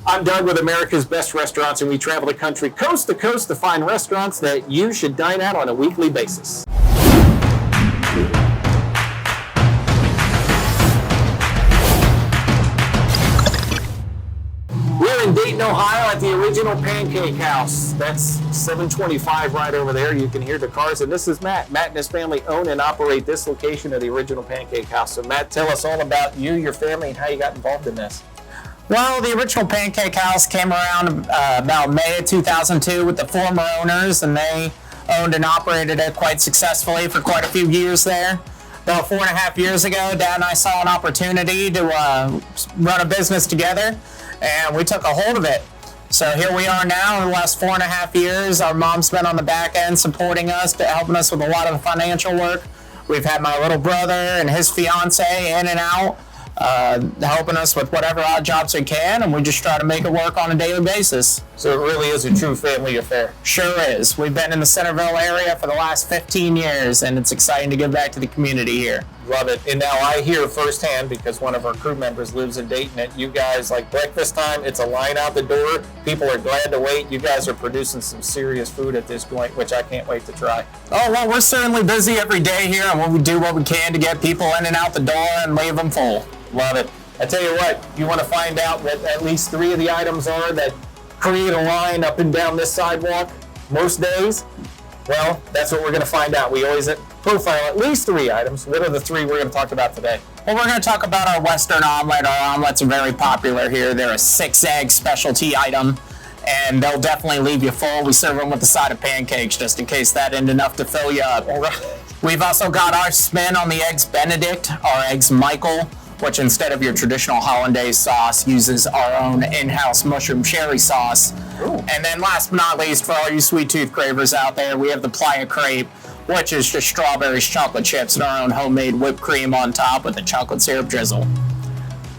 I'm Doug with America's Best Restaurants, and we travel the country coast to coast to find restaurants that you should dine at on a weekly basis. We're in Dayton, Ohio at the original Pancake House. That's 725 right over there. You can hear the cars. And this is Matt. Matt and his family own and operate this location of the original Pancake House. So Matt, tell us all about you, your family, and how you got involved in this. Well, the original Pancake House came around about May of 2002 with the former owners, and they owned and operated it quite successfully for quite a few years there. About 4.5 years ago, Dad and I saw an opportunity to run a business together, and we took a hold of it. So here we are now in the last 4.5 years. Our mom's been on the back end supporting us, helping us with a lot of the financial work. We've had my little brother and his fiance in and out, helping us with whatever odd jobs we can, and we just try to make it work on a daily basis. So it really is a true family affair. Sure is. We've been in the Centerville area for the last 15 years, and it's exciting to give back to the community here. Love it. And now I hear firsthand, because one of our crew members lives in Dayton, that you guys, like breakfast time, it's a line out the door. People are glad to wait. You guys are producing some serious food at this point, which I can't wait to try. Oh, well, we're certainly busy every day here, and we do what we can to get people in and out the door and leave them full. Love it. I tell you what, you want to find out what at least 3 of the items are that create a line up and down this sidewalk most days? Well, that's what we're going to find out. We always profile at least 3 items. What are the 3 we're going to talk about today? Well, we're going to talk about our Western omelet. Our omelets are very popular here. They're a 6-egg specialty item, and they'll definitely leave you full. We serve them with a side of pancakes just in case that isn't enough to fill you up. All right. We've also got our spin on the eggs Benedict, our eggs Michael, which instead of your traditional hollandaise sauce uses our own in-house mushroom cherry sauce. Ooh. And then last but not least, for all you sweet tooth cravers out there, we have the Playa Crepe, which is just strawberries, chocolate chips, and our own homemade whipped cream on top with a chocolate syrup drizzle.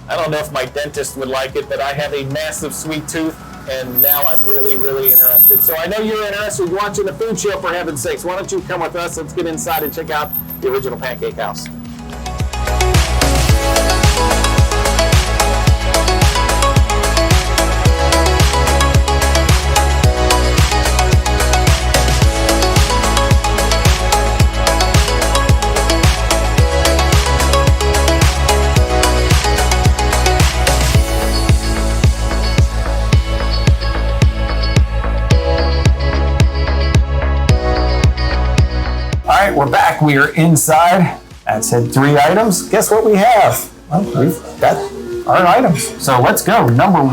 I don't know if my dentist would like it, but I have a massive sweet tooth, and now I'm really, really interested. So I know you're interested in watching the food show, for heaven's sakes. Why don't you come with us? Let's get inside and check out the original Pancake House. All right, we're back. We are inside. That said 3 items. Guess what we have? Well, we've got our items. So let's go. Number 1,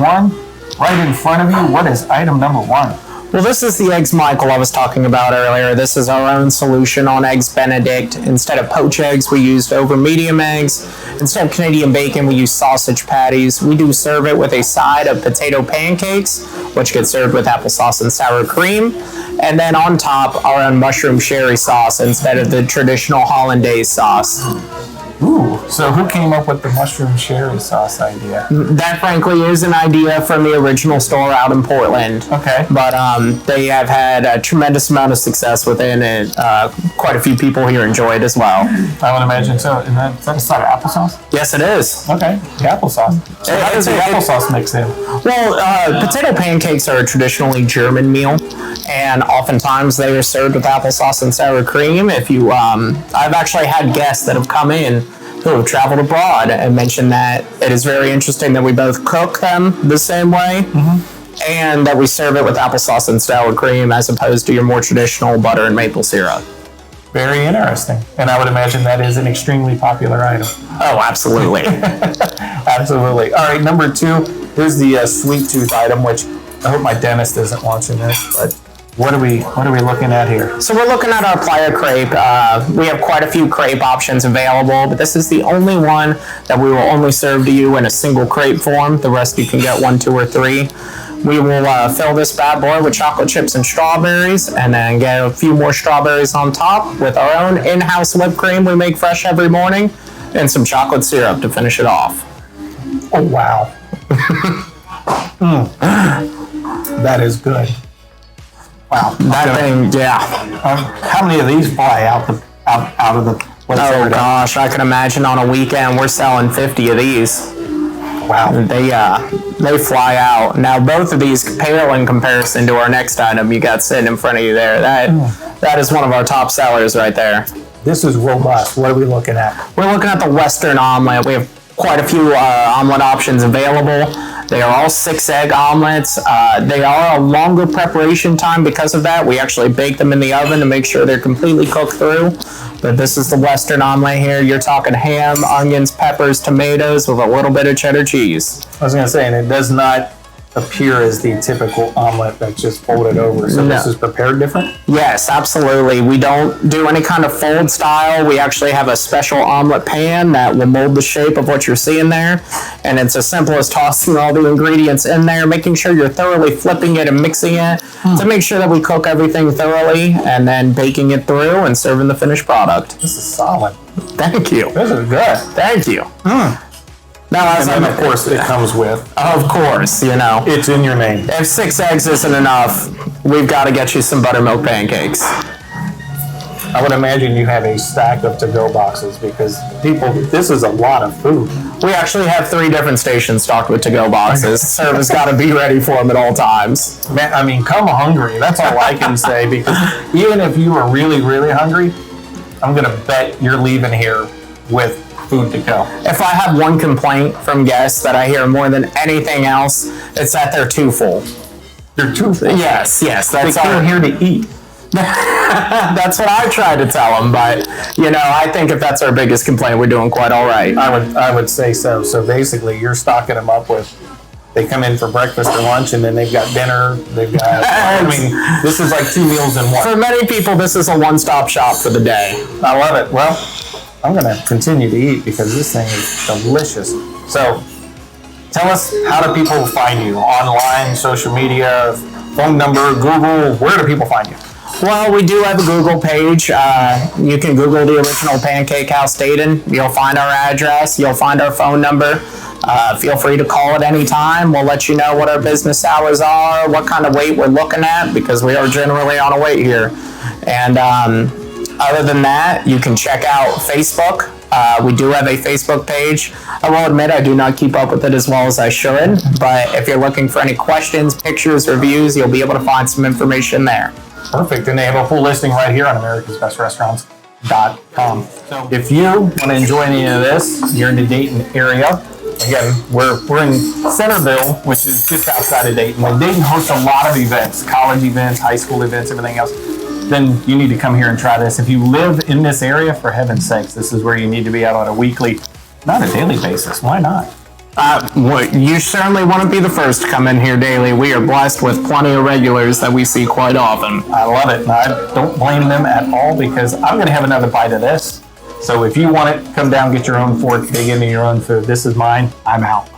right in front of you. What is item number 1? Well, this is the eggs Michael I was talking about earlier. This is our own solution on eggs Benedict. Instead of poached eggs, we used over medium eggs. Instead of Canadian bacon, we use sausage patties. We do serve it with a side of potato pancakes, which gets served with applesauce and sour cream. And then on top, our own mushroom cherry sauce instead of the traditional hollandaise sauce. Ooh, so who came up with the mushroom cherry sauce idea? That, frankly, is an idea from the original store out in Portland. Okay. But they have had a tremendous amount of success within it. Quite a few people here enjoy it as well. I would imagine so. Is that a side of applesauce? Yes, it is. Okay, the applesauce. So how does the applesauce mix in? Well, potato pancakes are a traditionally German meal, and oftentimes they are served with applesauce and sour cream. If you, I've actually had guests that have come in who have traveled abroad and mentioned that it is very interesting that we both cook them the same way, and that we serve it with applesauce and sour cream as opposed to your more traditional butter and maple syrup. Very interesting. And I would imagine that is an extremely popular item. Oh, absolutely. Absolutely. All right, number 2, here's the sweet tooth item, which I hope my dentist isn't watching this, but what are we looking at here? So we're looking at our Playa Crepe. We have quite a few crepe options available, but this is the only one that we will only serve to you in a single crepe form. The rest you can get 1, 2, or 3. We will fill this bad boy with chocolate chips and strawberries, and then get a few more strawberries on top with our own in-house whipped cream we make fresh every morning, and some chocolate syrup to finish it off. Oh, wow. That is good. Wow, that thing, yeah. How many of these fly out of the? Oh gosh, I can imagine on a weekend we're selling 50 of these. Wow. They fly out. Now both of these pale in comparison to our next item you got sitting in front of you there. That is one of our top sellers right there. This is robust. What are we looking at? We're looking at the Western omelet. We have quite a few omelet options available. They are all 6-egg omelets. They are a longer preparation time because of that. We actually bake them in the oven to make sure they're completely cooked through. But this is the Western omelet here. You're talking ham, onions, peppers, tomatoes with a little bit of cheddar cheese. I was going to say, and it does not appear as the typical omelet that's just folded over. So No. This is prepared different? Yes, absolutely. We don't do any kind of fold style. We actually have a special omelet pan that will mold the shape of what you're seeing there. And it's as simple as tossing all the ingredients in there, making sure you're thoroughly flipping it and mixing it to make sure that we cook everything thoroughly, and then baking it through and serving the finished product. This is solid. Thank you. This is good. Thank you. Now, as And then, of course, it comes with, of course, you know, it's in your name. if 6 eggs isn't enough, we've got to get you some buttermilk pancakes. I would imagine you have a stack of to-go boxes because people, this is a lot of food. We actually have 3 different stations stocked with to-go boxes. Service got to be ready for them at all times. Man, I mean, come hungry. That's all I can say, because even if you are really, really hungry, I'm going to bet you're leaving here with food to go. If I have one complaint from guests that I hear more than anything else, it's that they're too full. You're too full. Yes, They that's came here to eat. that's what I try to tell them. But you know, I think if that's our biggest complaint, we're doing quite all right. I would say so. So basically, you're stocking them up with. They come in for breakfast or lunch, and then they've got dinner. They've got. I mean, this is like 2 meals in one. For many people, this is a one-stop shop for the day. I love it. Well, I'm going to continue to eat because this thing is delicious. So, tell us, how do people find you? Online, social media, phone number, Google? Where do people find you? Well, we do have a Google page. You can Google the original Pancake House Dayton. You'll find our address. You'll find our phone number. Feel free to call at any time. We'll let you know what our business hours are, what kind of weight we're looking at, because we are generally on a weight here. And other than that, you can check out Facebook. We do have a Facebook page. I will admit I do not keep up with it as well as I should, but if you're looking for any questions, pictures, reviews, you'll be able to find some information there. Perfect. And they have a full listing right here on americasbestrestaurants.com. So if you want to enjoy any of this, you're in the Dayton area. Again, we're in Centerville, which is just outside of Dayton. And Dayton hosts a lot of events, college events, high school events, everything else. Then you need to come here and try this. If you live in this area, for heaven's sakes, this is where you need to be out on a weekly, not a daily basis. Why not? You certainly want to be the first to come in here daily. We are blessed with plenty of regulars that we see quite often. I love it. And I don't blame them at all because I'm going to have another bite of this. So if you want it, come down, get your own fork, dig into your own food. This is mine. I'm out.